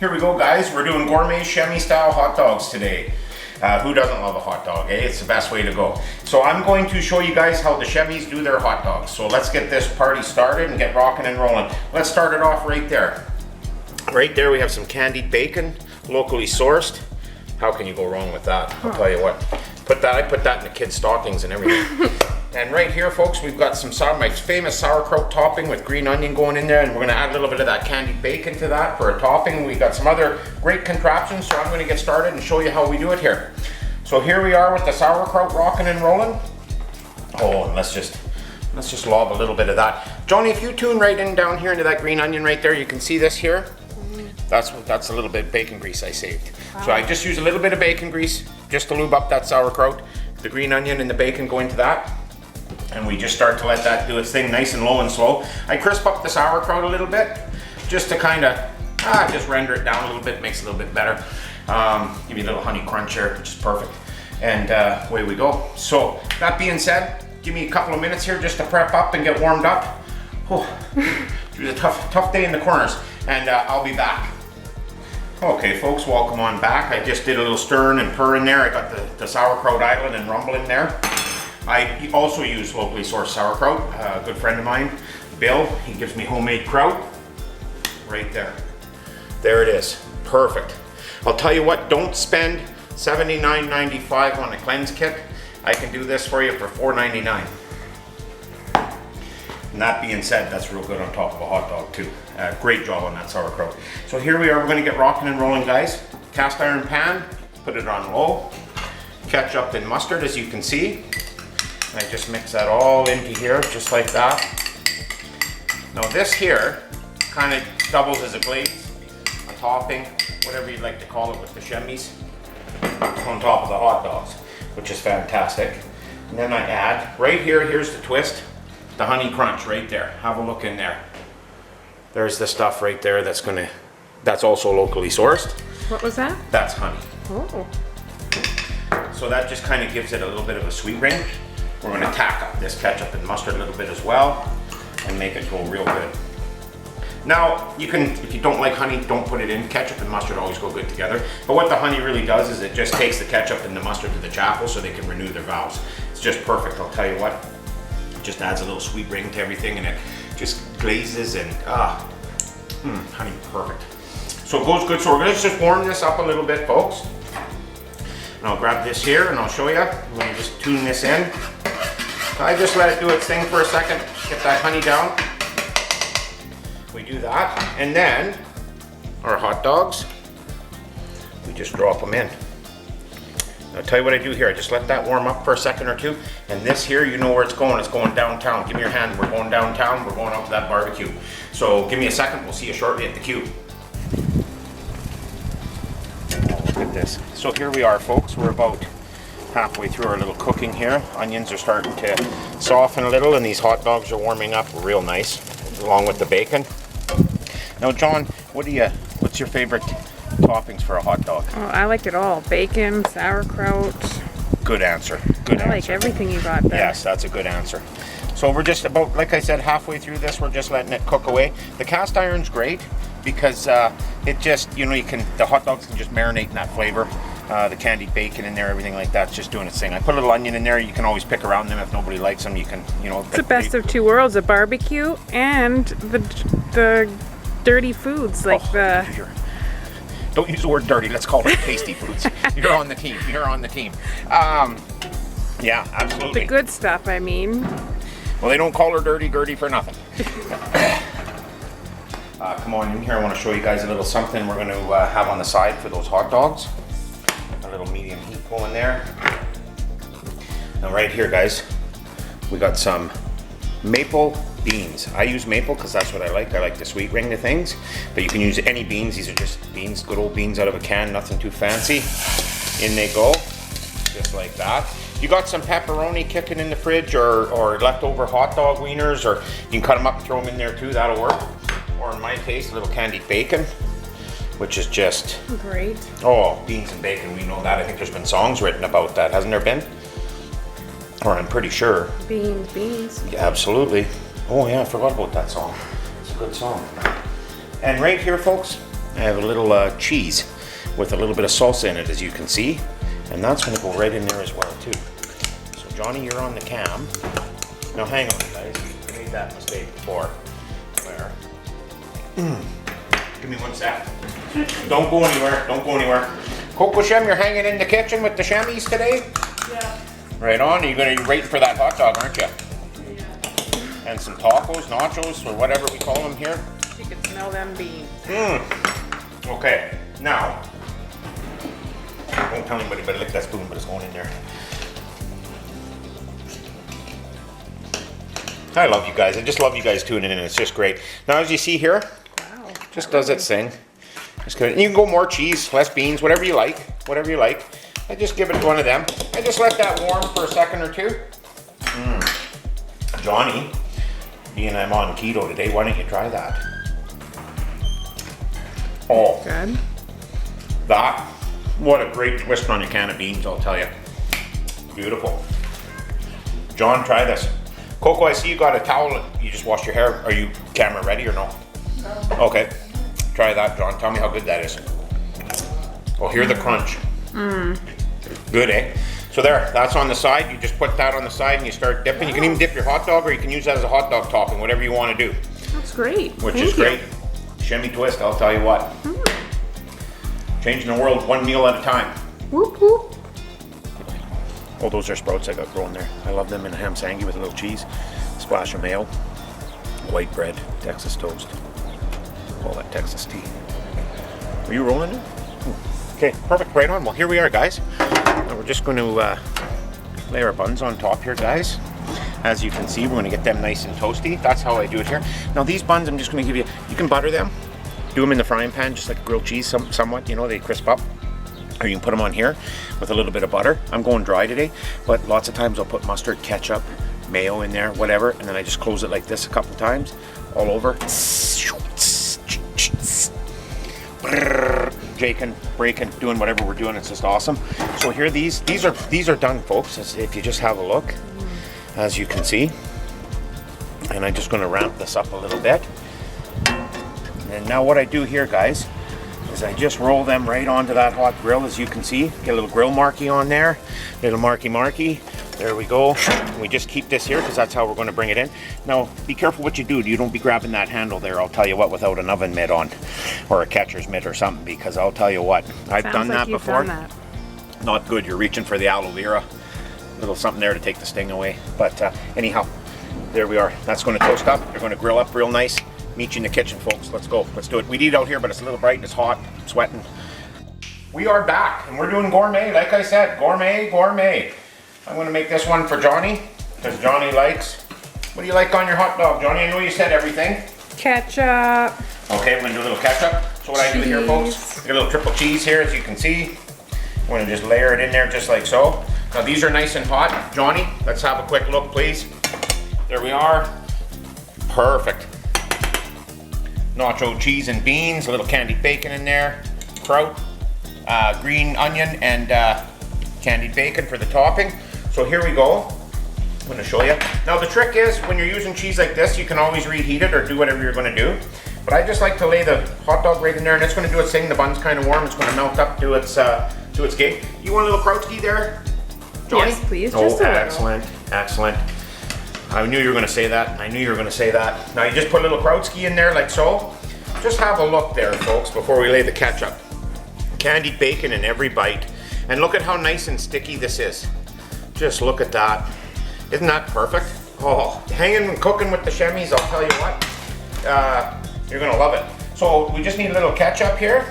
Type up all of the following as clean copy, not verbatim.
Here we go, guys. We're doing gourmet Chemi style hot dogs today. Who doesn't love a hot dog, eh? It's the best way to go. So I'm going to show you guys how the Chemis do their hot dogs. So let's get this party started and get rocking and rolling. Let's start it off right there. Right there we have some candied bacon, locally sourced. How can you go wrong with that? I'll tell you what. I put that in the kids' stockings and everything. And right here, folks, we've got my famous sauerkraut topping with green onion going in there, and we're gonna add a little bit of that candied bacon to that for a topping. We've got some other great contraptions, so I'm gonna get started and show you how we do it here. So here we are with the sauerkraut rocking and rolling. Oh, and let's just lob a little bit of that. Johnny, if you tune right in down here into that green onion right there, you can see this here. That's a little bit of bacon grease I saved. Wow. So I just use a little bit of bacon grease just to lube up that sauerkraut. The green onion and the bacon go into that. And we just start to let that do its thing nice and low and slow. I crisp up the sauerkraut a little bit just to kind of just render it down a little bit, makes it a little bit better. Give you a little honey crunch here, which is perfect. And away we go. So that being said, give me a couple of minutes here just to prep up and get warmed up. Whew. It was a tough day in the corners, and I'll be back. Okay, folks, welcome on back. I just did a little stirring and purring there. I got the sauerkraut idling and rumbling there. I also use locally sourced sauerkraut. A good friend of mine, Bill, he gives me homemade kraut. Right there. There it is. Perfect. I'll tell you what, don't spend $79.95 on a cleanse kit. I can do this for you for $4.99. And that being said, that's real good on top of a hot dog too. Great job on that sauerkraut. So here we are, we're gonna get rocking and rolling, guys. Cast iron pan, put it on low. Ketchup and mustard, as you can see. I just mix that all into here, just like that. Now this here kind of doubles as a glaze, a topping, whatever you'd like to call it with the Chemis, on top of the hot dogs, which is fantastic. And then I add, right here, here's the twist, the honey crunch right there. Have a look in there. There's the stuff right there that's also locally sourced. What was that? That's honey. Oh. So that just kind of gives it a little bit of a sweet ring. We're going to tack up this ketchup and mustard a little bit as well and make it go real good. Now, you can, if you don't like honey, don't put it in. Ketchup and mustard always go good together. But what the honey really does is it just takes the ketchup and the mustard to the chapel so they can renew their vows. It's just perfect, I'll tell you what. It just adds a little sweet ring to everything, and it just glazes and honey, perfect. So it goes good. So we're going to just warm this up a little bit, folks. And I'll grab this here and I'll show you. I'm going to just tune this in. I just let it do its thing for a second, get that honey down. We do that, and then our hot dogs, we just drop them in. I'll tell you what I do here, I just let that warm up for a second or two, and this here, you know where it's going downtown. Give me your hand, we're going downtown, we're going up to that barbecue. So give me a second, we'll see you shortly at the queue. Look at this. So here we are, folks, we're about halfway through our little cooking here. Onions are starting to soften a little, and these hot dogs are warming up real nice, along with the bacon. Now, John, what's your favorite toppings for a hot dog? Oh, I like it all. Bacon, sauerkraut. Good answer. Good answer. I like everything you got there. Yes, that's a good answer. So we're just about, like I said, halfway through this. We're just letting it cook away. The cast iron's great because it just, the hot dogs can just marinate in that flavor. The candied bacon in there, everything like that's just doing its thing. I put a little onion in there. You can always pick around them if nobody likes them. You can, It's the best of two worlds: a barbecue and the dirty foods like Don't use the word dirty. Let's call it tasty foods. You're on the team. You're on the team. Yeah, absolutely. The good stuff, I mean. Well, they don't call her Dirty Gertie for nothing. Come on in here. I want to show you guys a little something we're going to have on the side for those hot dogs. A little medium heat going there. Now right here, guys, we got some maple beans. I use maple because that's what I like. I like the sweet ring to things, but you can use any beans. These are just beans, good old beans out of a can, nothing too fancy. In they go, just like that. You got some pepperoni kicking in the fridge or leftover hot dog wieners, or you can cut them up and throw them in there too, that'll work. Or in my case, a little candied bacon, which is just great. Oh, beans and bacon, we know that. I think there's been songs written about that, hasn't there been? Or I'm pretty sure. Beans. Yeah, absolutely. Oh yeah, I forgot about that song. It's a good song. And right here, folks, I have a little cheese with a little bit of salsa in it, as you can see. And that's gonna go right in there as well too. So Johnny, you're on the cam. Now hang on guys, I made that mistake before. Where? Give me 1 sec. Don't go anywhere, don't go anywhere. Coco Shem, you're hanging in the kitchen with the chamois today? Yeah. Right on, you're gonna be waiting for that hot dog, aren't you? Yeah. And some tacos, nachos, or whatever we call them here. You can smell them beans. Okay, now, don't tell anybody, but I lick that spoon, but it's going in there. I love you guys. I just love you guys tuning in. It's just great. Now, as you see here, Wow. just does its thing. It's good. And you can go more cheese, less beans, whatever you like. Whatever you like. I just give it one of them. I just let that warm for a second or two. Johnny, being I'm on keto today, why don't you try that? Oh, Good. that, what a great twist on a can of beans, I'll tell you. Beautiful. John, try this. Coco, I see you got a towel. You just washed your hair. Are you camera ready or no? No. Okay. Try that, John. Tell me how good that is. Oh, hear the crunch. Good, eh? So there, that's on the side. You just put that on the side and you start dipping. You can even dip your hot dog, or you can use that as a hot dog topping, whatever you want to do. That's great. Which is great. Shimmy twist, I'll tell you what. Changing the world one meal at a time. Whoop whoop. Oh, those are sprouts I got growing there. I love them in a ham sangy with a little cheese, splash of mayo, white bread, Texas toast. All that Texas tea. Were you rolling it? Okay, perfect, right on. Well, here we are, guys. Now we're just going to lay our buns on top here, guys. As you can see, we're going to get them nice and toasty. That's how I do it here. Now these buns, I'm just going to give you, you can butter them. Do them in the frying pan, just like grilled cheese somewhat, you know, they crisp up. Or you can put them on here with a little bit of butter. I'm going dry today, but lots of times I'll put mustard, ketchup, mayo in there, whatever, and then I just close it like this a couple times, all over. Jaking, breaking, doing whatever we're doing. It's just awesome. So here, these are done, folks. If you just have a look, as you can see, and I'm just going to ramp this up a little bit. And now what I do here, guys, is I just roll them right onto that hot grill, as you can see. Get a little grill marky on there, little marky. There we go. And we just keep this here because that's how we're going to bring it in. Now, be careful what you do. You don't be grabbing that handle there, I'll tell you what, without an oven mitt on, or a catcher's mitt or something, because I'll tell you what, I've done that before. Not good. You're reaching for the aloe vera. Little something there to take the sting away. But anyhow, there we are. That's going to toast up. They're going to grill up real nice. Meet you in the kitchen, folks. Let's go. Let's do it. We'd eat out here, but it's a little bright and it's hot. I'm sweating. We are back, and we're doing gourmet. Like I said, gourmet. I'm going to make this one for Johnny, because Johnny likes... What do you like on your hot dog, Johnny? I know you said everything. Ketchup. Okay, we're going to do a little ketchup. So what I do here, folks, get a little triple cheese here, as you can see. I'm going to just layer it in there just like so. Now these are nice and hot. Johnny, let's have a quick look, please. There we are. Perfect. Nacho cheese and beans, a little candied bacon in there, kraut, green onion, and candied bacon for the topping. So here we go. I'm going to show you. Now the trick is, when you're using cheese like this, you can always reheat it or do whatever you're going to do. But I just like to lay the hot dog right in there, and it's going to do its thing. The bun's kind of warm. It's going to melt up to its gig. You want a little krautski there, Johnny? Yes, please. Oh, just a little. excellent. I knew you were going to say that. Now you just put a little krautski in there like so. Just have a look there, folks, before we lay the ketchup. Candied bacon in every bite. And look at how nice and sticky this is. Just look at that. Isn't that perfect? Oh, hanging and cooking with the chemis, I'll tell you what. You're going to love it. So we just need a little ketchup here.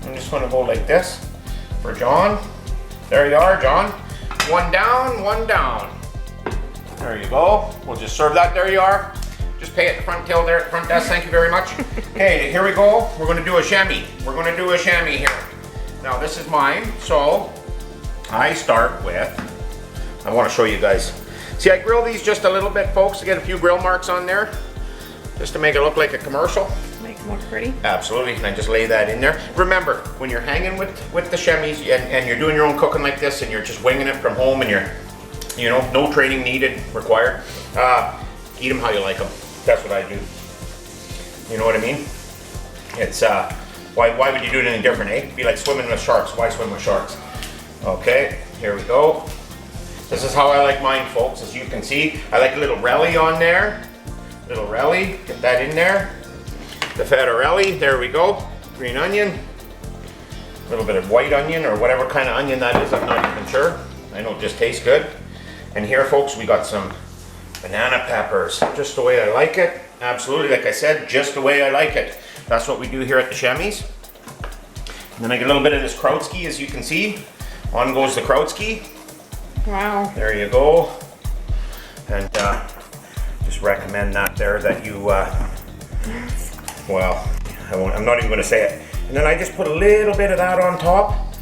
I'm just going to go like this for John. There you are, John. One down, one down. There you go. We'll just serve that. There you are. Just pay at the front till there at the front desk. Thank you very much. Okay, here we go. We're going to do a chamois. We're going to do a chamois here. Now this is mine. So I start with, I want to show you guys. See, I grill these just a little bit, folks, to get a few grill marks on there, just to make it look like a commercial. Make it more pretty. Absolutely, and I just lay that in there. Remember, when you're hanging with the chemis and you're doing your own cooking like this, and you're just winging it from home, and you know, no training needed, required, eat them how you like them. That's what I do. You know what I mean? It's Why would you do it any different, eh? It'd be like swimming with sharks. Why swim with sharks? Okay, here we go. This is how I like mine, folks. As you can see, I like a little relly on there. Little relly, get that in there. The fettarelli, there we go. Green onion. A little bit of white onion or whatever kind of onion that is, I'm not even sure. I know it just tastes good. And here, folks, we got some banana peppers. Just the way I like it. Absolutely, like I said, just the way I like it. That's what we do here at the Shemmys. And then I get a little bit of this Krautski, as you can see. On goes the Krautski. Wow. There you go. And just recommend that there that you, well, I'm not even going to say it. And then I just put a little bit of that on top,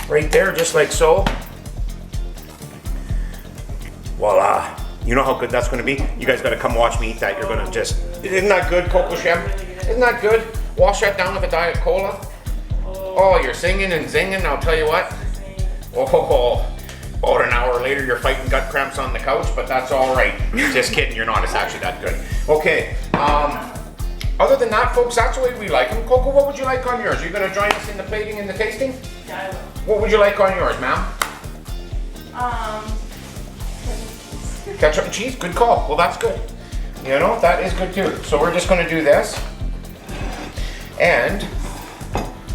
right there, just like so. Voila. You know how good that's going to be? You guys got to come watch me eat that. You're going to just, isn't that good, Coco Shem? Isn't that good? Wash that down with a Diet Cola. Oh, you're singing and zinging, I'll tell you what. Oh, about an hour later, you're fighting gut cramps on the couch, but that's all right. Just kidding, you're not. It's actually that good. Okay. Other than that, folks, that's the way we like them. Coco, what would you like on yours? Are you going to join us in the plating and the tasting? Yeah, I will. What would you like on yours, ma'am? Ketchup and cheese? Good call. Well, that's good. You know, that is good too. So we're just going to do this. And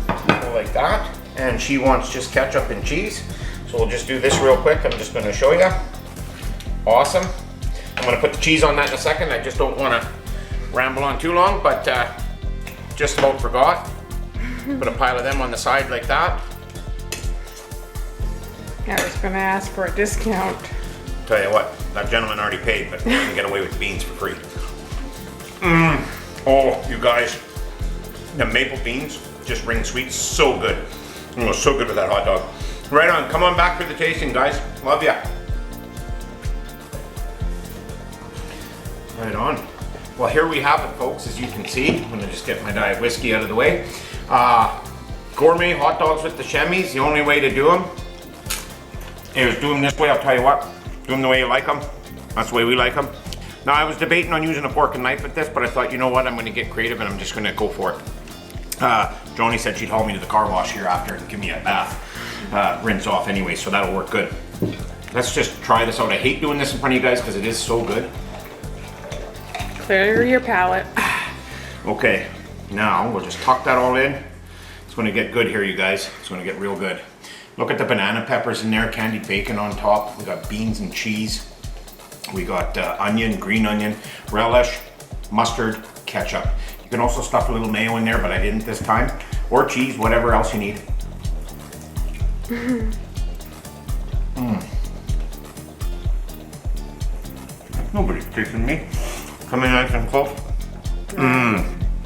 go like that. And she wants just ketchup and cheese. So we'll just do this real quick. I'm just going to show you. Awesome. I'm going to put the cheese on that in a second. I just don't want to ramble on too long, but just about forgot. Put a pile of them on the side like that. I was gonna ask for a discount. Tell you what, that gentleman already paid, but we can get away with the beans for free. Oh, you guys, the maple beans just ring sweet, so good. Oh, so good with that hot dog. Right on, come on back for the tasting, guys. Love ya. Right on. Well, here we have it, folks, as you can see. I'm gonna just get my diet whiskey out of the way. Gourmet hot dogs with the Shemmys. The only way to do them is do them this way. I'll tell you what, do them the way you like them. That's the way we like them. Now, I was debating on using a fork and knife with this, but I thought, you know what, I'm gonna get creative and I'm just gonna go for it. Joni said she'd haul me to the car wash here after and give me a bath, rinse off anyway, so that'll work good. Let's just try this out. I hate doing this in front of you guys because it is so good. Clear your palate. Okay, now we'll just tuck that all in. It's gonna get good here, you guys. It's gonna get real good. Look at the banana peppers in there, candied bacon on top. We got beans and cheese. We got onion, green onion, relish, mustard, ketchup. You can also stuff a little mayo in there, but I didn't this time. Or cheese, whatever else you need. Nobody's kissing me. Come in nice and close.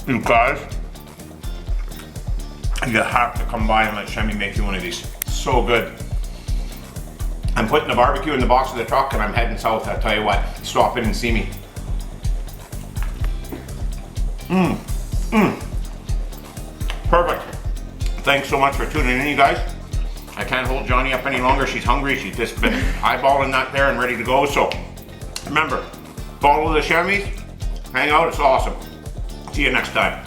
You guys, you have to come by and let Shemmy make you one of these. So good. I'm putting the barbecue in the box of the truck and I'm heading south. I'll tell you what, stop in and see me. Perfect. Thanks so much for tuning in, you guys. I can't hold Johnny up any longer. She's hungry. She's just been eyeballing that there and ready to go. So remember, follow the Shemmys, hang out. It's awesome. See you next time.